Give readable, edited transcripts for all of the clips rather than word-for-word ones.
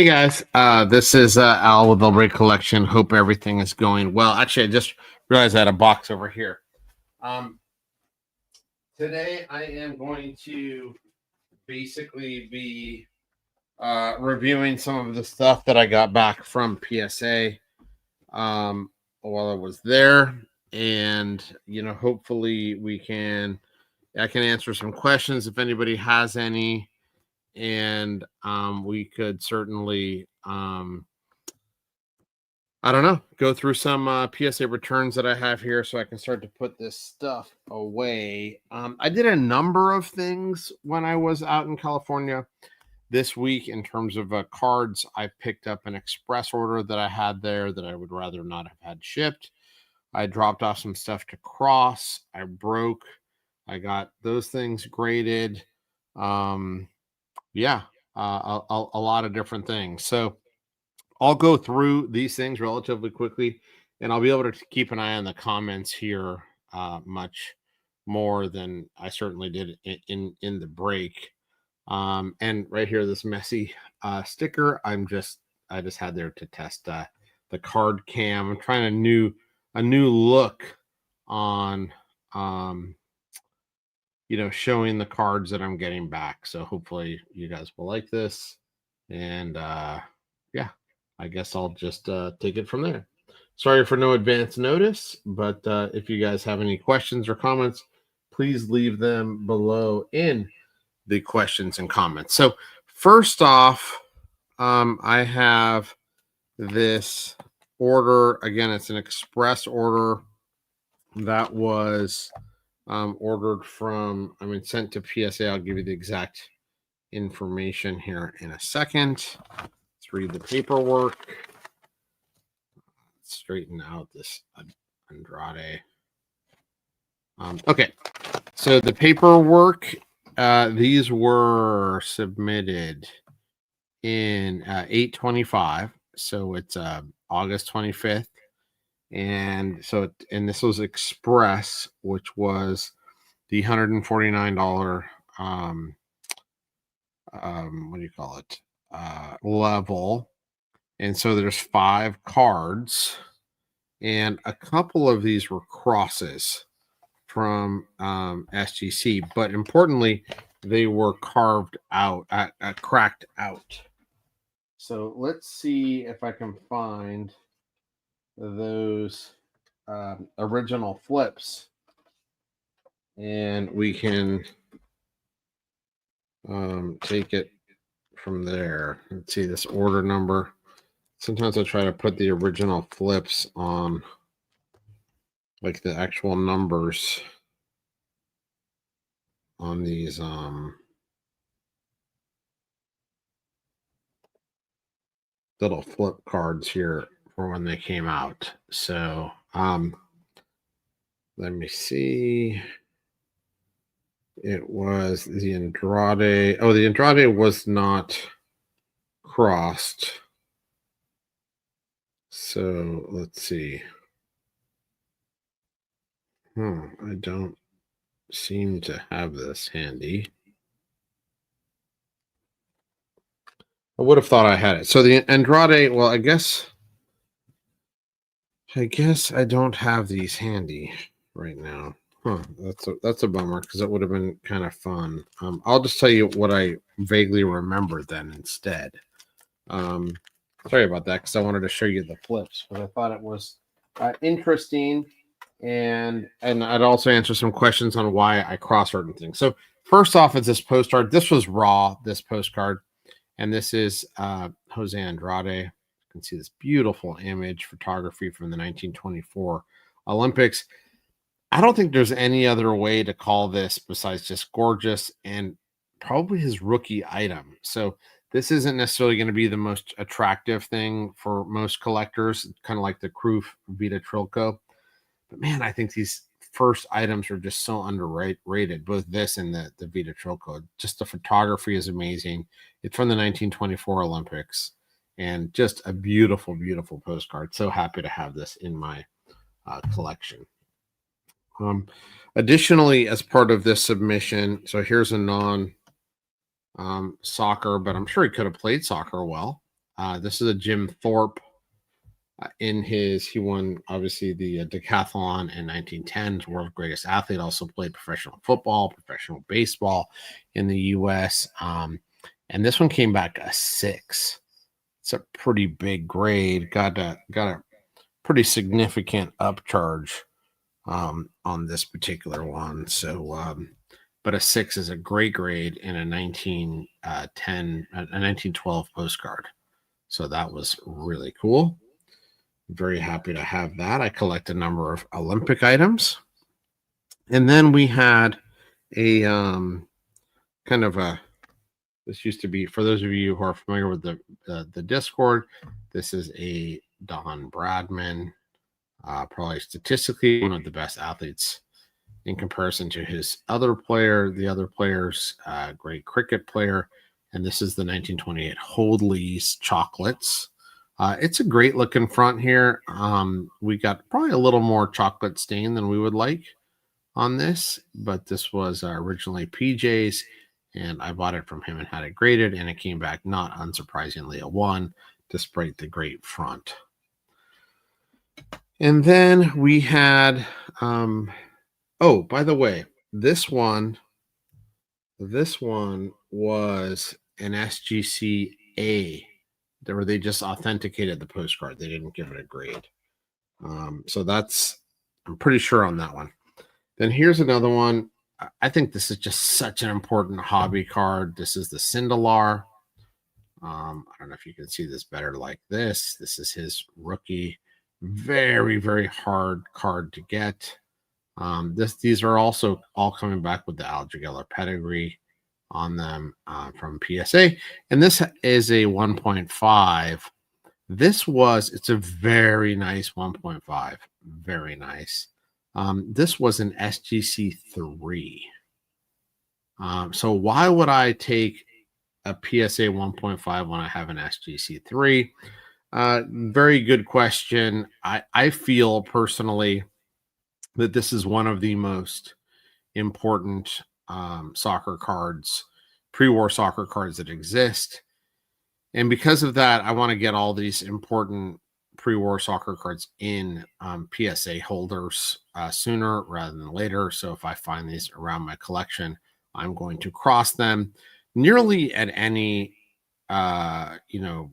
Hey guys, this is Al with the Break Collection. Hope everything is going well. Actually, I just realized I had a box over here. Um, Today I am going to basically be reviewing some of the stuff that I got back from PSA while I was there, and hopefully I can answer some questions if anybody has any, and we could certainly. I don't know, go through some PSA returns that I have here so I can start to put this stuff away. I did a number of things when I was out in California this week in terms of cards. I picked up an express order that I had there that I would rather not have had shipped. I dropped off some stuff to Cross. I got those things graded. Yeah, a lot of different things. So I'll go through these things relatively quickly, and I'll be able to keep an eye on the comments here much more than I certainly did in the break. And right here, this Messi sticker. I just had there to test the card cam. I'm trying a new look on showing the cards that I'm getting back. So hopefully you guys will like this, and yeah. I guess I'll just take it from there. Sorry for no advance notice, but if you guys have any questions or comments, please leave them below in the questions and comments. So first off, I have this order. Again, it's an express order that was ordered sent to PSA. I'll give you the exact information here in a second. Let's read the paperwork. Straighten out this Andrade. Okay, so the paperwork, these were submitted in 8/25, so it's August 25th, and this was express, which was the $149 what do you call it, level. And so there's 5 cards, and a couple of these were crosses from SGC, but importantly, they were carved out, cracked out. So let's see if I can find those original flips, and we can take it from there. Let's see this order number. Sometimes I try to put the original flips on, like the actual numbers on these little flip cards here for when they came out. So let me see. It was the Andrade. Oh, the Andrade was not crossed. So let's see. I don't seem to have this handy. I would have thought I had it. So the Andrade, well, I guess I don't have these handy right now. That's a bummer, because that would have been kind of fun. I'll just tell you what I vaguely remember then instead. Sorry about that, because I wanted to show you the flips, but I thought it was interesting, and I'd also answer some questions on why I cross certain things. So first off, is this postcard. This was raw, this postcard, and this is Jose Andrade. You can see this beautiful image photography from the 1924 Olympics. I don't think there's any other way to call this besides just gorgeous, and probably his rookie item. So this isn't necessarily going to be the most attractive thing for most collectors, kind of like the Kroof Vita Trilco. But man, I think these first items are just so underrated, both this and the Vita Trilco. Just the photography is amazing. It's from the 1924 Olympics, and just a beautiful, beautiful postcard. So happy to have this in my collection. Additionally, as part of this submission, so here's a non soccer, but I'm sure he could have played soccer well. This is a Jim Thorpe. He won obviously the decathlon in 1910s, world's greatest athlete. Also played professional football, professional baseball in the U.S. And this one came back a 6. It's a pretty big grade. Got a pretty significant upcharge on this particular one. So, but a 6 is a great grade in a 1912 postcard. So that was really cool. Very happy to have that. I collect a number of Olympic items. And then we had a kind of a, this used to be, for those of you who are familiar with the Discord, this is a Don Bradman, probably statistically one of the best athletes in comparison to his other player. The other player's great cricket player. And this is the 1928 Hoadley's Chocolates. It's a great looking front here. We got probably a little more chocolate stain than we would like on this, but this was originally PJ's, and I bought it from him and had it graded, and it came back, not unsurprisingly, a 1, despite the great front. And then we had, oh, by the way, this one was an SGC A. Where they just authenticated the postcard. They didn't give it a grade. So I'm pretty sure on that one. Then here's another one. I think this is just such an important hobby card. This is the Sindelar. I don't know if you can see this better like this. This is his rookie. Very, very hard card to get. These are also all coming back with the Al Jageller pedigree on them from PSA, and this is a 1.5. It's a very nice 1.5, very nice. This was an SGC 3. So why would I take a PSA 1.5 when I have an SGC 3? Very good question. I feel personally that this is one of the most important soccer cards, pre-war soccer cards that exist. And because of that, I want to get all these important pre-war soccer cards in PSA holders sooner rather than later. So if I find these around my collection, I'm going to cross them nearly at any, what do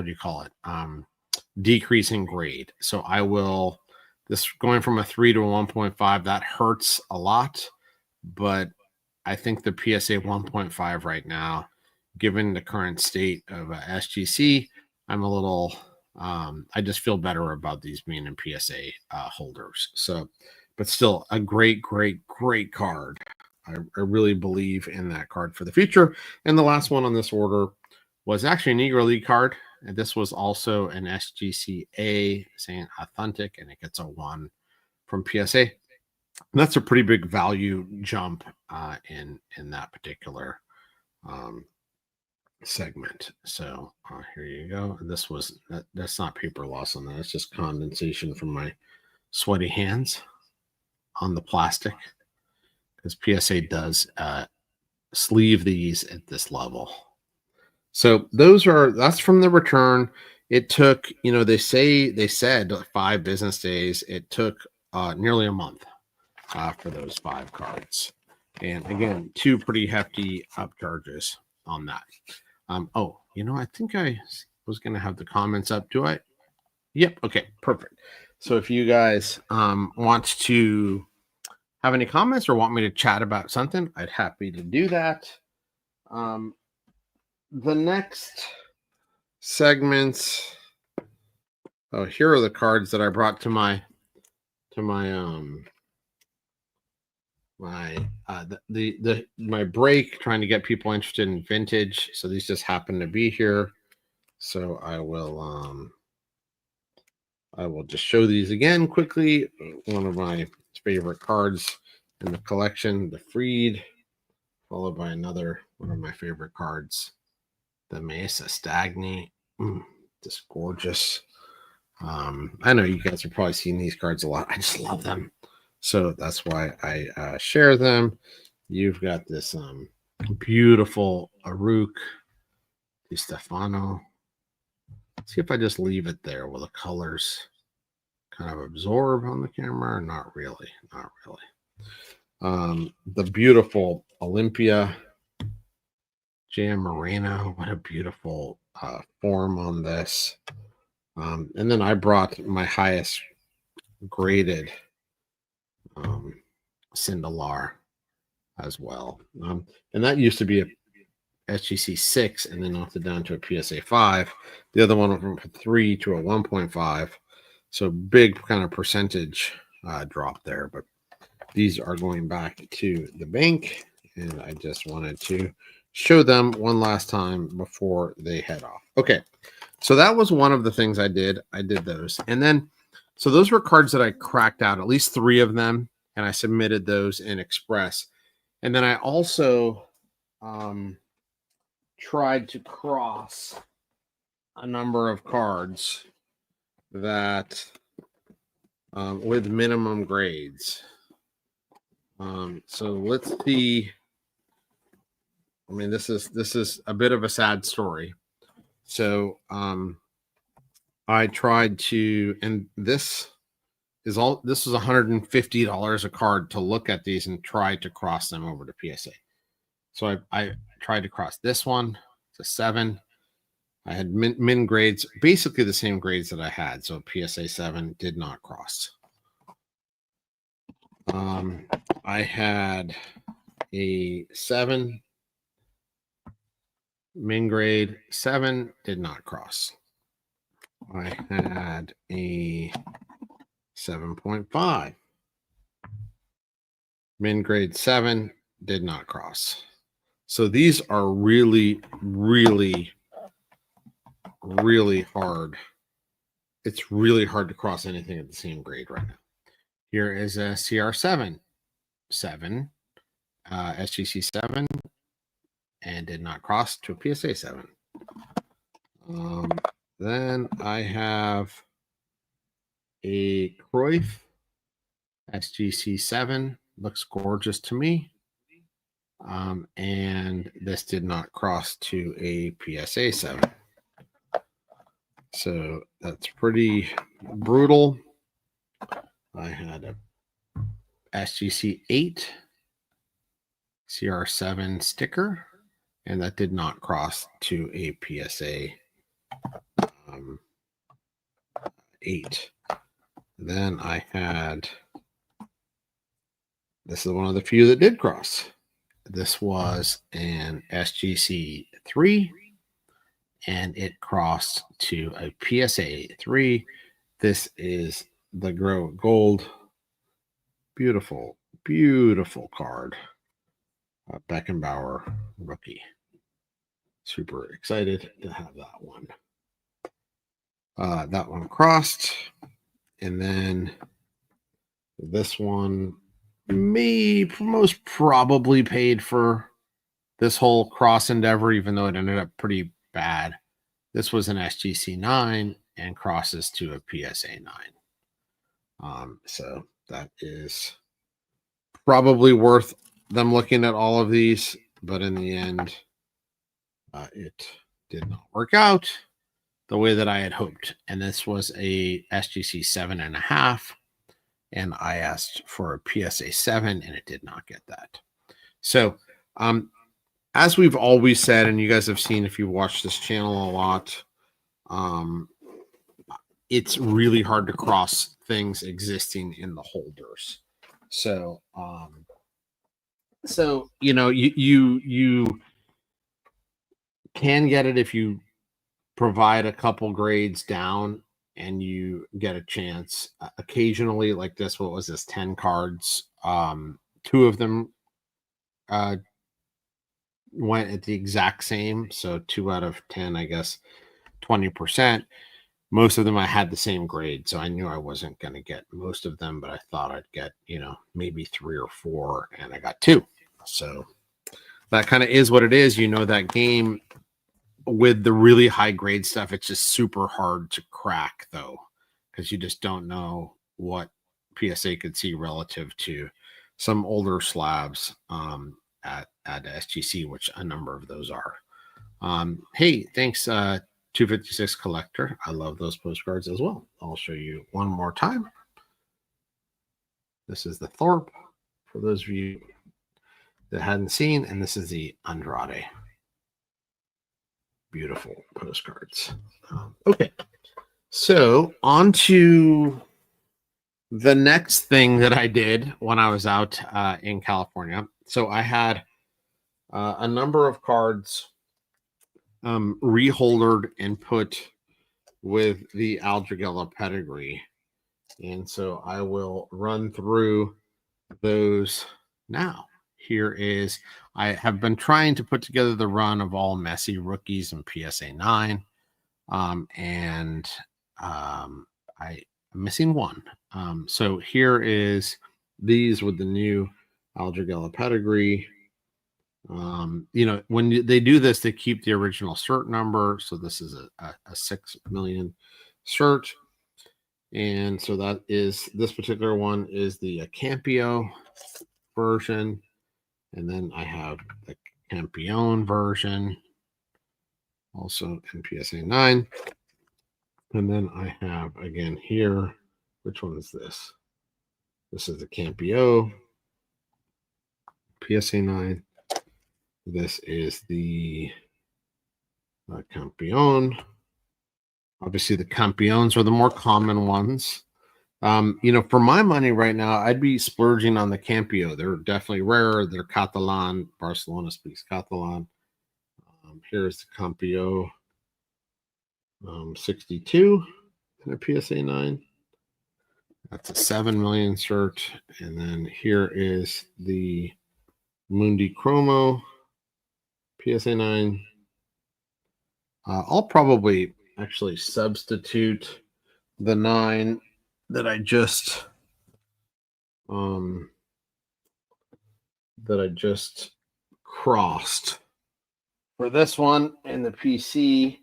you call it? Decreasing grade. So I will, this going from a 3 to a 1.5, that hurts a lot, but I think the PSA 1.5 right now, given the current state of SGC, I'm a little, I just feel better about these being in PSA holders. So, but still a great, great, great card. I really believe in that card for the future. And the last one on this order was actually a Negro League card. And this was also an SGCA, saying authentic, and it gets a 1 from PSA. And that's a pretty big value jump in that particular segment. So here you go. This was that's not paper loss on that. It's just condensation from my sweaty hands on the plastic, because PSA does sleeve these at this level. So that's from the return. It took, they said 5 business days. It took nearly a month for those 5 cards. And again, 2 pretty hefty upcharges on that. I think I was going to have the comments up. Do I? Yep. Okay, perfect. So if you guys want to have any comments or want me to chat about something, I'd happy to do that. The next segments. Oh, here are the cards that I brought to my break, trying to get people interested in vintage. So these just happen to be here. So I will just show these again quickly. One of my favorite cards in the collection, the Freed, followed by another one of my favorite cards, the Mesa Stagny. Just gorgeous. I know you guys have probably seen these cards a lot. I just love them. So that's why I share them. You've got this beautiful Aruc Di Stefano. See if I just leave it there. Will the colors kind of absorb on the camera? Not really. Not really. The beautiful Olympia. Jan Moreno. What a beautiful form on this. And then I brought my highest graded Sindelar as well. And that used to be a SGC 6 and then knocked it down to a PSA 5. The other one went from 3 to a 1.5. So big kind of percentage drop there. But these are going back to the bank. And I just wanted to show them one last time before they head off. Okay. So that was one of the things I did. I did those. And then, so those were cards that I cracked out, at least 3 of them. And I submitted those in Express. And then I also tried to cross a number of cards that with minimum grades. So let's see. I mean, this is a bit of a sad story. So I tried to, and this is $150 a card to look at these and try to cross them over to PSA. So I tried to cross this one. It's a 7. I had min grades, basically the same grades that I had. So PSA 7 did not cross. I had a 7. Min grade 7 did not cross. I had a 7.5. Min grade 7 did not cross. So these are really, really, really hard. It's really hard to cross anything at the same grade right now. Here is a CR7, 7, SGC 7, and did not cross to a PSA 7. Then I have a Cruyff SGC 7. Looks gorgeous to me. And this did not cross to a PSA 7. So that's pretty brutal. I had a SGC 8 CR7 sticker, and that did not cross to a PSA 8. Then I had, this is one of the few that did cross. This was an SGC 3, and it crossed to a PSA 3. This is the Grow Gold. Beautiful, beautiful card. Beckenbauer rookie. Super excited to have that one. That one crossed. And then this one most probably paid for this whole cross endeavor, even though it ended up pretty bad. This was an SGC 9 and crosses to a PSA 9. So that is probably worth them looking at all of these, but in the end, it did not work out the way that I had hoped. And this was a SGC 7.5, and I asked for a PSA 7, and it did not get that. So, as we've always said, and you guys have seen if you watch this channel a lot, it's really hard to cross things existing in the holders. So, you know, you can get it if you provide a couple grades down and you get a chance. Occasionally, like this, what was this? 10 cards. 2 of them went at the exact same. So 2 out of 10, I guess, 20%. Most of them I had the same grade, so I knew I wasn't going to get most of them, but I thought I'd get, you know, maybe 3 or 4, and I got 2. So that kind of is what it is. You know, that game with the really high grade stuff, it's just super hard to crack, though, because you just don't know what PSA could see relative to some older slabs at SGC, which a number of those are. Hey, thanks, 256 Collector. I love those postcards as well. I'll show you one more time. This is the Thorpe, for those of you that hadn't seen, and this is the Andrade. Beautiful postcards. Okay, so on to the next thing that I did when I was out in California. So I had a number of cards reholdered and put with the Aldragella pedigree. And so I will run through those now. Here is, I have been trying to put together the run of all Messi rookies and PSA 9. I'm missing one. So here is these with the new Aldragella pedigree. When they do this, they keep the original cert number. So this is a 6 million cert. And so that is, this particular one is the Campio version. And then I have the Campione version, also in PSA 9. And then I have, again here, which one is this? This is the Campio, PSA 9. This is the Campione. Obviously, the Campiones are the more common ones. For my money right now, I'd be splurging on the Campio. They're definitely rarer. They're Catalan. Barcelona speaks Catalan. Here's the Campio 62 in a PSA 9. That's a 7 million cert. And then here is the Mundi Chromo PSA 9. I'll probably actually substitute the 9 that I just crossed for this one in the PC.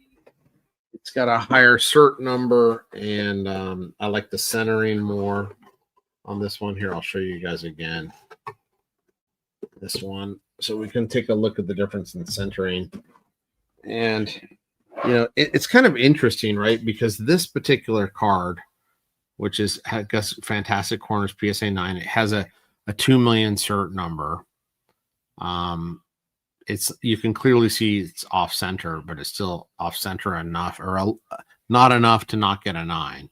It's got a higher cert number, and I like the centering more on this one. Here, I'll show you guys again. This one, so we can take a look at the difference in centering. And it's kind of interesting, right? Because this particular card, which has got fantastic corners, PSA 9, it has a 2 million cert number. You can clearly see it's off center, but it's still off center enough, or not enough to not get a 9.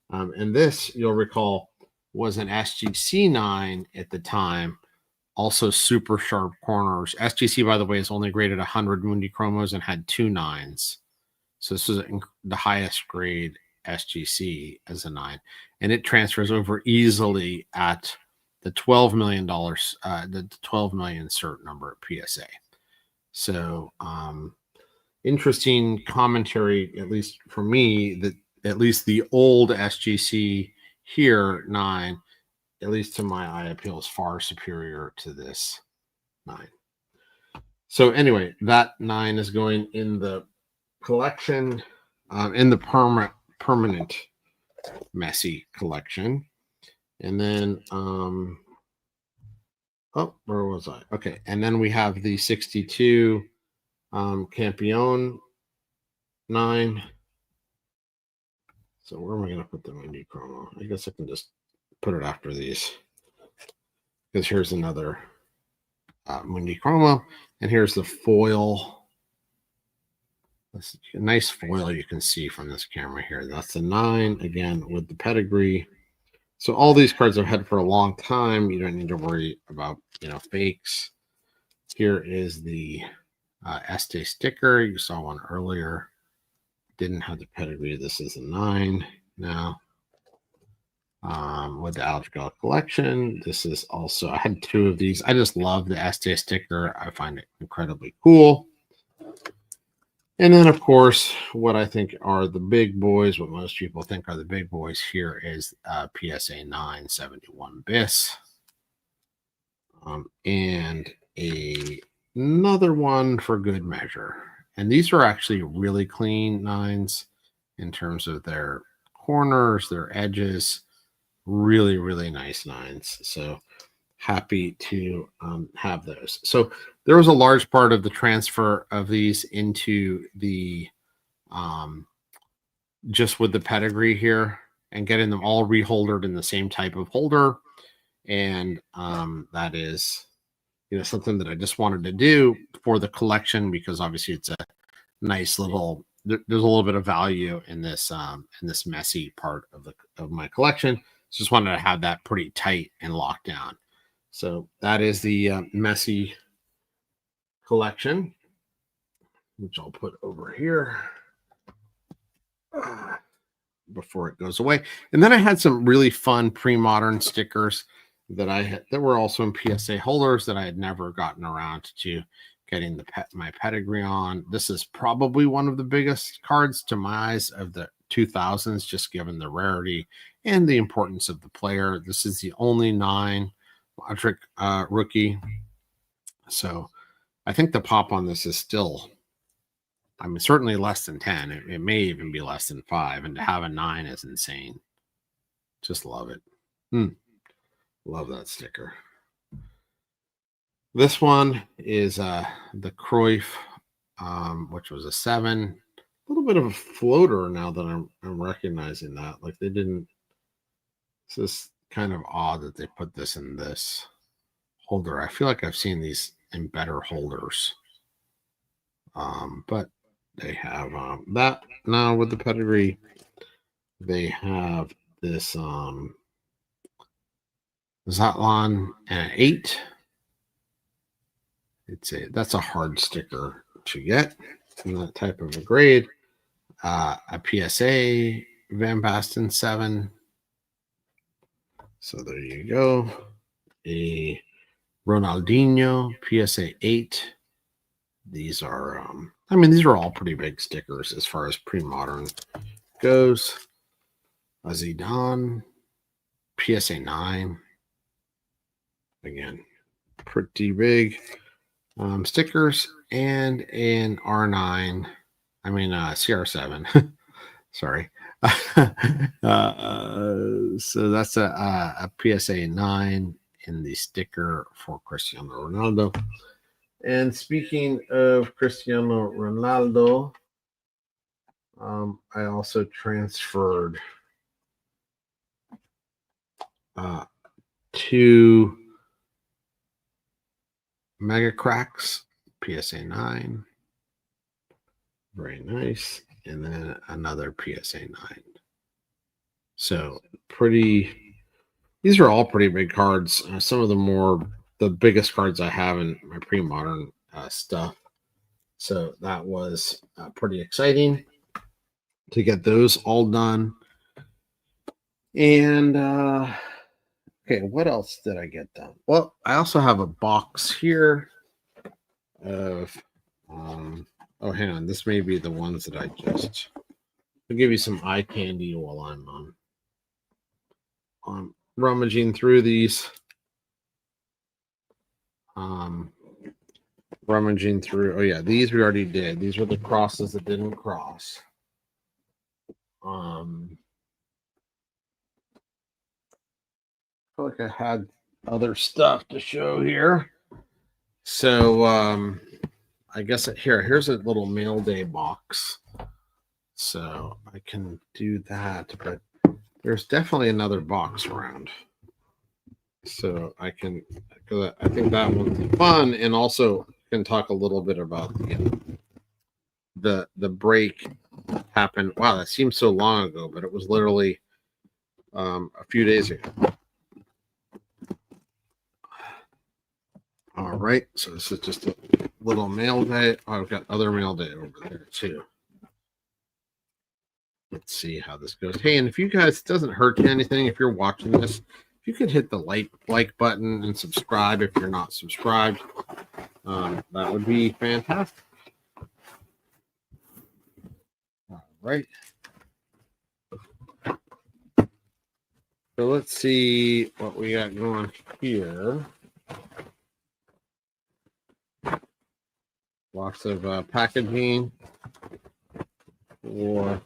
And this, you'll recall, was an SGC 9 at the time. Also super sharp corners. SGC, by the way, is only graded 100 Mundi Chromos and had 2 9s. So this is the highest grade SGC as a 9. And it transfers over easily at the $12 million, the 12 million cert number at PSA. So interesting commentary, at least for me, that at least the old SGC here 9, at least to my eye, appeals far superior to this 9. So anyway, that 9 is going in the collection, in the permanent Messi collection. And then where was I? Okay, and then we have the 62 Campione 9. So where am I going to put the Mundi Chromo? I guess I can just put it after these, because here's another Mundi Chromo, and here's the foil. That's a nice foil you can see from this camera here. That's the 9, again, with the pedigree. So all these cards I've had for a long time. You don't need to worry about, fakes. Here is the Este sticker. You saw one earlier. Didn't have the pedigree. This is a 9 now. With the Aldragella collection. This is also, I had 2 of these. I just love the Este sticker. I find it incredibly cool. And then, of course, what I think are the big boys, what most people think are the big boys here is PSA 971 BIS. And another one for good measure. And these are actually really clean 9s in terms of their corners, their edges. Really, really nice 9s. So happy to have those. So there was a large part of the transfer of these into the just with the pedigree here and getting them all reholdered in the same type of holder. And that is, something that I just wanted to do for the collection, because obviously it's a nice little, there's a little bit of value in this Messi part of my collection. Just wanted to have that pretty tight and locked down. So that is the Messi collection, which I'll put over here before it goes away. And then I had some really fun pre-modern stickers that were also in PSA holders that I had never gotten around to getting my pedigree on. This is probably one of the biggest cards to my eyes of the 2000s, just given the rarity and the importance of the player. This is the only 9 Modric rookie. So I think the pop on this is still, certainly less than 10. It may even be less than 5. And to have a 9 is insane. Just love it. Love that sticker. This one is the Cruyff, which was a 7. A little bit of a floater now that I'm recognizing that. Like they didn't. It's just kind of odd that they put this in this holder. I feel like I've seen these in better holders. But they have that now with the pedigree. They have this Zatlan and an 8. That's a hard sticker to get in that type of a grade. A PSA Van Basten 7. So there you go. A Ronaldinho PSA 8. These are, these are all pretty big stickers as far as pre-modern goes. A Zidane PSA 9. Again, pretty big stickers, and an R9. CR7. Sorry. So that's a PSA 9 in the sticker for Cristiano Ronaldo. And speaking of Cristiano Ronaldo, I also transferred 2 Mega Cracks PSA 9. Very nice. And then another PSA 9. So these are all pretty big cards. Some of the biggest cards I have in my pre-modern stuff. So that was pretty exciting to get those all done. And okay, what else did I get done? Well, I also have a box here of oh, hang on. This may be the ones that I'll give you some eye candy while I'm rummaging through these. Rummaging through. Oh yeah, these we already did. These were the crosses that didn't cross. I feel like I had other stuff to show here. So I guess here's a little mail day box. So I can do that, but there's definitely another box around. So I think that one's fun, and also can talk a little bit about the break happened. Wow, that seems so long ago, but it was literally a few days ago. All right, so this is just a little mail day. Oh, I've got other mail day over there too. Let's see how this goes. Hey, and if you guys, it doesn't hurt anything if you're watching this, if you could hit the like button and subscribe if you're not subscribed, that would be fantastic. All right. So let's see what we got going here. Lots of packaging for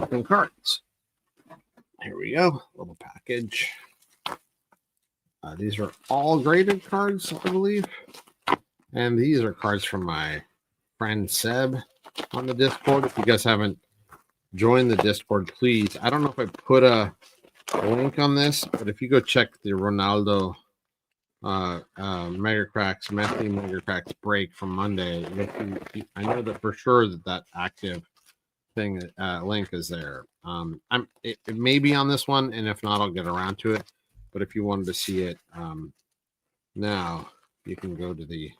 some cards. Here we go. Little package. These are all graded cards, I believe. And these are cards from my friend Seb on the Discord. If you guys haven't joined the Discord, please. I don't know if I put a link on this, but if you go check the Ronaldo Mega Cracks, Messi Mega Cracks break from Monday, I know that for sure that active thing link is there. It may be on this one, and if not, I'll get around to it. But if you wanted to see it now, you can go to the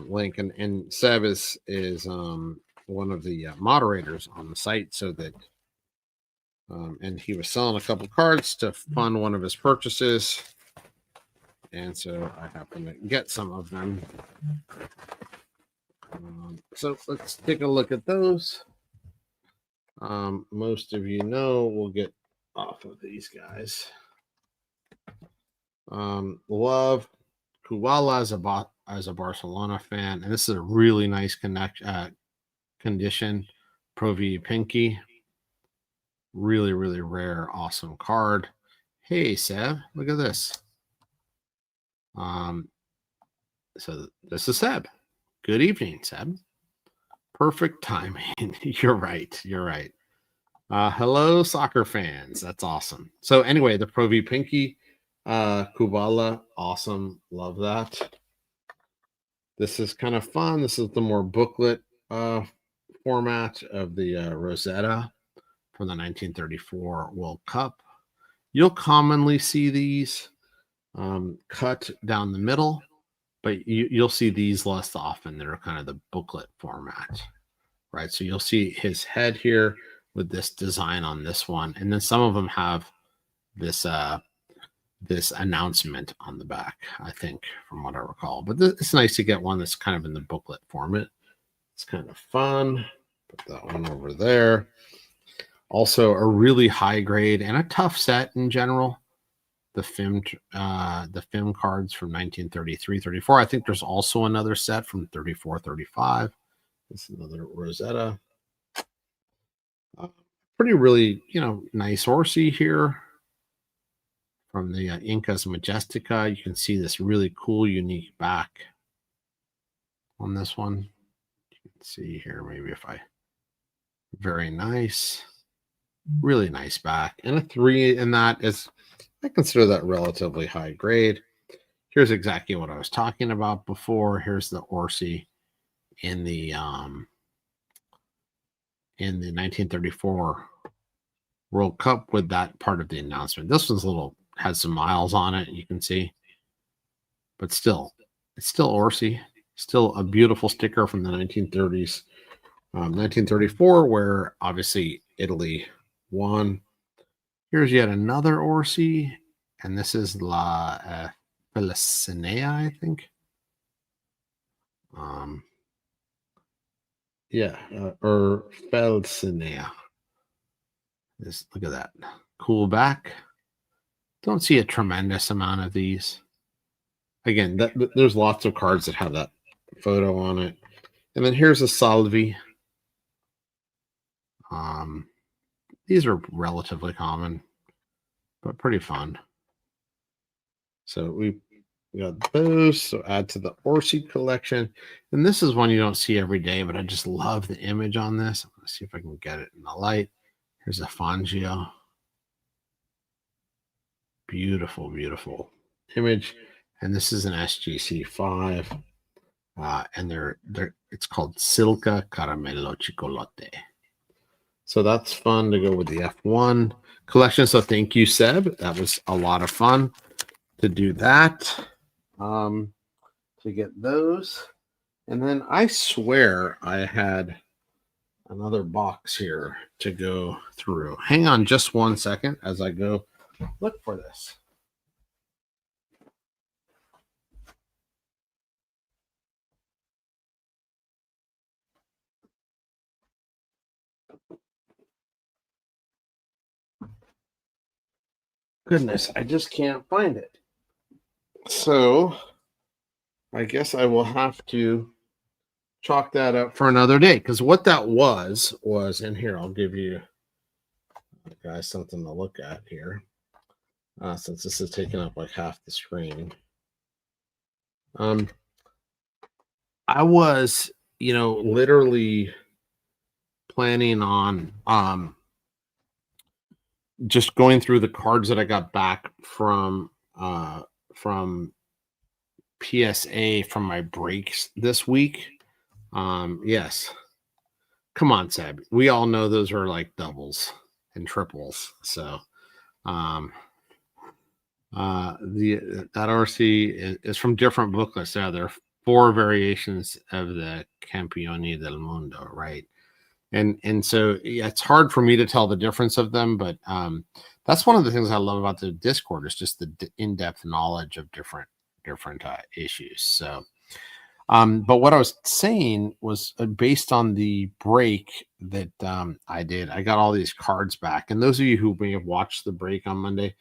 link. And Seb is one of the moderators on the site, so that and he was selling a couple cards to fund one of his purchases, and so I happen to get some of them. So let's take a look at those. Most of you know we'll get off of these guys. Love Kuwala as a Barcelona fan, and this is a really nice condition. Pro V Pinky, really, really rare, awesome card. Hey Seb, look at this. So this is Seb. Good evening, Seb. Perfect timing. You're right. You're right. Hello, soccer fans. That's awesome. So anyway, the Pro V Pinky, Kubala, awesome. Love that. This is kind of fun. This is the more booklet format of the Rosetta from the 1934 World Cup. You'll commonly see these cut down the middle, but you'll see these less often. They're kind of the booklet format, right? So you'll see his head here with this design on this one, and then some of them have this this announcement on the back, I think, from what I recall. But it's nice to get one that's kind of in the booklet format. It's kind of fun. Put that one over there. Also, a really high grade and a tough set in general. The FIM cards from 1933, 34. I think there's also another set from 34, 35. This is another Rosetta. Pretty really, nice Orsi here from the Incas Majestica. You can see this really cool, unique back on this one. You can see here, maybe if I, very nice, really nice back. And a 3 in that is, I consider that relatively high grade. Here's exactly what I was talking about before. Here's the Orsi in the 1934 World Cup with that part of the announcement. This one's has some miles on it, you can see, but still, it's still Orsi, still a beautiful sticker from the 1930s, 1934, where obviously Italy won. Here's yet another Orsi, and this is La Felicinea, I think. Or Felsinea. Look at that. Cool back. Don't see a tremendous amount of these. Again, there's lots of cards that have that photo on it. And then here's a Salvi. These are relatively common, but pretty fun. So we got those. So add to the Orsi collection. And this is one you don't see every day, but I just love the image on this. I'm going to see if I can get it in the light. Here's a Fangio. Beautiful, beautiful image. And this is an SGC 5. And it's called Silca Caramello Chicolote. So that's fun to go with the F1 collection. So thank you, Seb. That was a lot of fun to do that. To get those. And then I swear I had another box here to go through. Hang on just one second as I go look for this. Goodness, I just can't find it. So I guess I will have to chalk that up for another day, because what that was in here, I'll give you guys something to look at here. since this is taking up like half the screen. I was, literally planning on just going through the cards that I got back from PSA from my breaks this week. Yes. Come on, Seb. We all know those are like doubles and triples. So that RC is from different booklets. Yeah, there are 4 variations of the Campioni del Mundo, right? And so yeah, it's hard for me to tell the difference of them, but that's one of the things I love about the Discord is just the in-depth knowledge of different issues. So but what I was saying was based on the break that I did, I got all these cards back. And those of you who may have watched the break on Monday,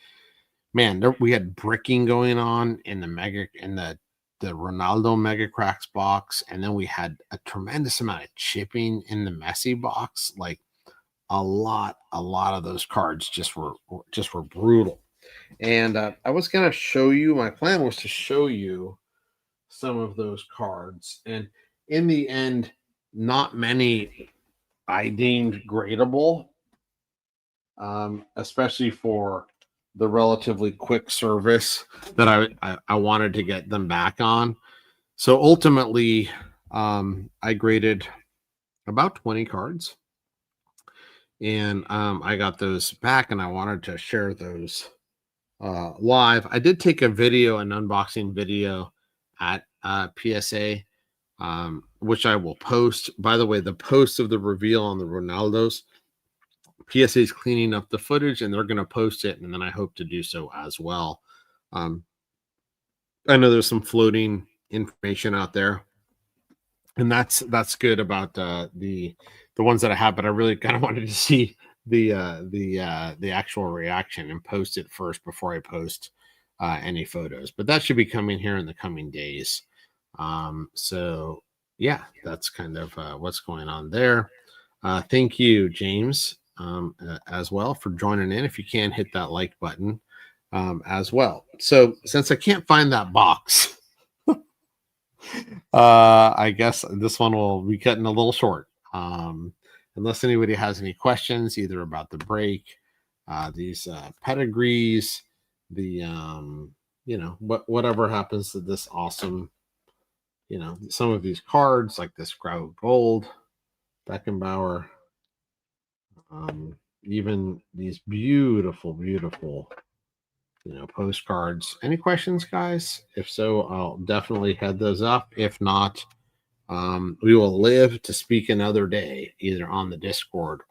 man, we had bricking going on in the Ronaldo Mega Cracks box, and then we had a tremendous amount of chipping in the Messi box. Like a lot of those cards just were brutal. And I was gonna show you. My plan was to show you some of those cards, and in the end, not many I deemed gradable, especially for the relatively quick service that I wanted to get them back on. So ultimately, I graded about 20 cards, and I got those back, and I wanted to share those live. I did take a video, an unboxing video at PSA, which I will post. By the way, the post of the reveal on the Ronaldos, PSA is cleaning up the footage, and they're going to post it, and then I hope to do so as well. I know there's some floating information out there, and that's good about the ones that I have, but I really kind of wanted to see the actual reaction and post it first before I post any photos. But that should be coming here in the coming days. So yeah, that's kind of what's going on there. Thank you, James, as well for joining in. If you can, hit that like button as well. So since I can't find that box, I guess this one will be cutting a little short. Unless anybody has any questions, either about the break, these pedigrees, the whatever happens to this awesome, some of these cards like this Grau Gold, Beckenbauer, even these beautiful postcards. Any questions, guys? If so, I'll definitely head those up. If not, we will live to speak another day, either on the Discord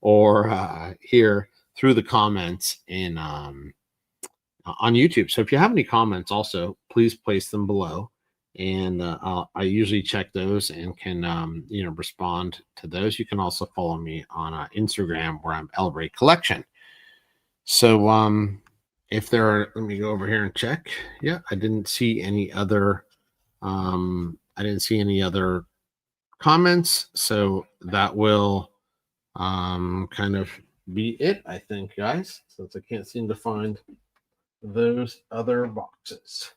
or here through the comments in on YouTube. So if you have any comments, also please place them below, and I usually check those and can respond to those. You can also follow me on Instagram, where I'm Elray Collection. So if there are, let me go over here and check. Yeah, I didn't see any other comments, so that will kind of be it, I think, guys, since I can't seem to find those other boxes.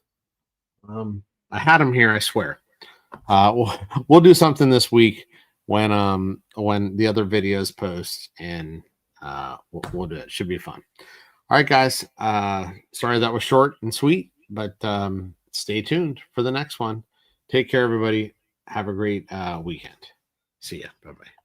I had them here, I swear. We'll do something this week when the other videos post, and we'll do it. Should be fun. All right, guys. Sorry that was short and sweet, but stay tuned for the next one. Take care, everybody. Have a great weekend. See ya. Bye-bye.